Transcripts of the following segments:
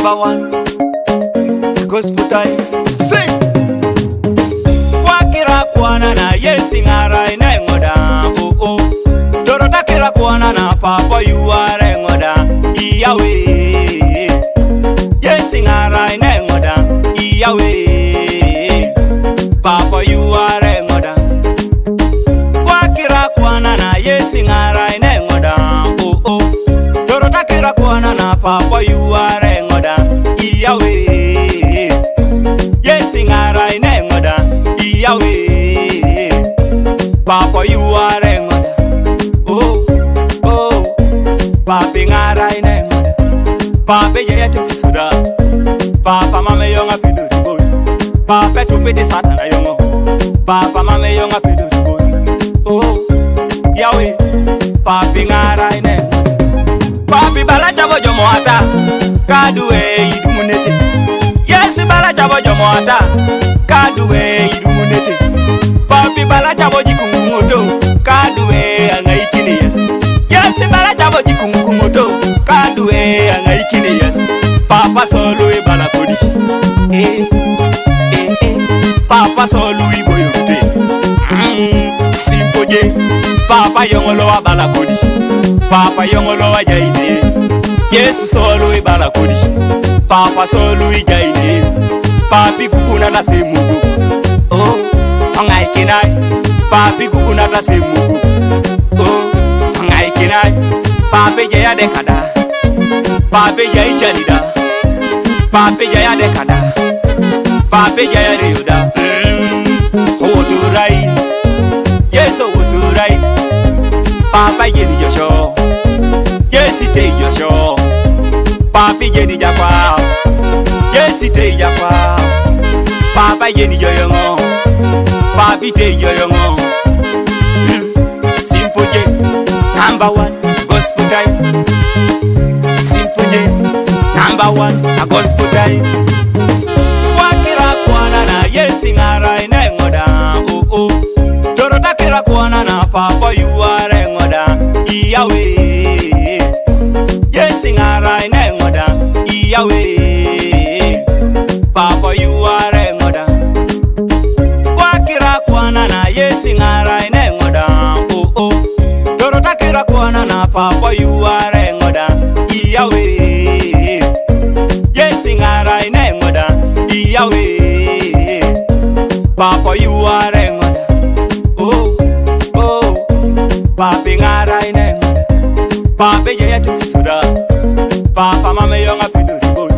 Number one, gospel time. Sing. Wakira kuana na yesi ngara ina ngoda. Oh oh. Dorota kira kuana na papa you are ngoda. Iyawe. Yesi ngara ina ngoda. Iyawe. Papa you are ngoda. Wakira kuana na yesi ngara ina ngoda. Oh oh. Dorota kira kuana na papa you are ngoda. Iyawe. Yesi ngara ina ngoda. Iyawe. Papa you are ngoda. Oh oh. Papi ngara ina ngoda. Papi yeye tukisuda. Papa mame yonga piduri boy. Papa tupite satana yongo. Papa mame yonga piduri boy. Oh Yahweh. Papi ngara ina. Papi bala chabo jomo ata. Kaduwe idumunete. Yes bala chabo jomo ata. Kaduwe idumunete. Papi bala chabo jikungumoto. Kaduwe angaikini yes. Yes bala chabo jikungumoto. Kaduwe angaikini yes. Papa solo e bala kodi. Papa solo i boyote. Simpoje. Papa yongolo wa bala kodi. Papa yongolo wa jaide. Yesu solo i bala kodi. Papa solo i jaide. Papi kukuna na semugu. Oh, angai kinai. Papi kukuna na semugu. Oh, angai kinai. Papi jaya dekada. Papi jaya jalida. Papi jaya dekada. Papi jaya riuda. Odurai. Yesu odurai. Papa yeni Joshua. Yesi te Joshua. Papi yeni Japa. Yesi te Japa. Papa yeni Joyongo. Papi te Joyongo. Simple J. Number one. Gospel time. Simple J. Number one. A gospel time. Wakira kuana na yesi ngara ina ngoda. Oh oh. Dorota kira kuana na papa you are ngoda. Iyawe. Yesi ngara ina ngoda. Iyawe. Papa you are ngoda. Wakira kuana na yesi ngara ina ngoda. Oh oh. Dorota kira kuana na papa you are ngoda. Iyawe. Yesi ngara ina ngoda. Iyawe. Papa you are ngoda. Oh oh. Papi ngara ina ngoda. Papi yeye tukisuda. Papa mame yonga piduri boy.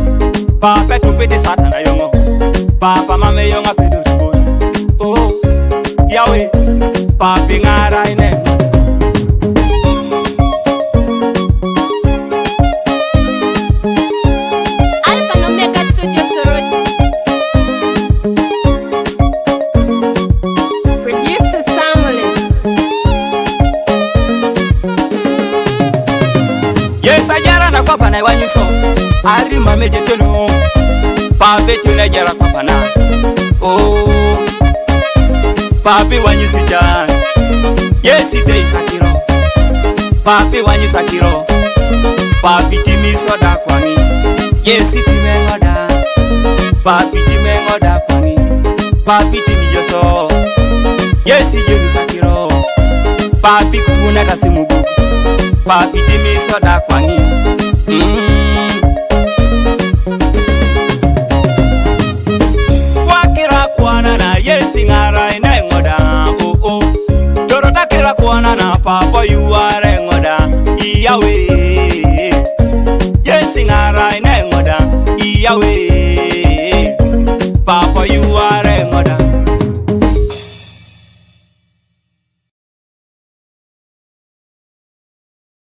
Papa tupite satana yongo. Papa mame yonga piduri boy. Oh Yahweh. Papi ngara ina. Alpha and Omega Studio Soroti. Producer Samuel. Yes ajara na kwa na wanyuso. Ari mame jetelo. Papi tuna jara kwa na. Oh Papi wanyisi jan. Yes ite isakiro. Papi wanyisa kiro. Papi timiso da kwani. Yes itimengoda. Papi timengoda kwani. Papi timijoso. Yes ijenu sakiro. Papi kumuna da simugu. Papi timiso da kwani. Wakira kuana na yesi ngara ina ngoda. Oh oh. Dorota kira kuana na papa you are ngoda. Iyawe. Yesi ngara ina ngoda. Iyawe.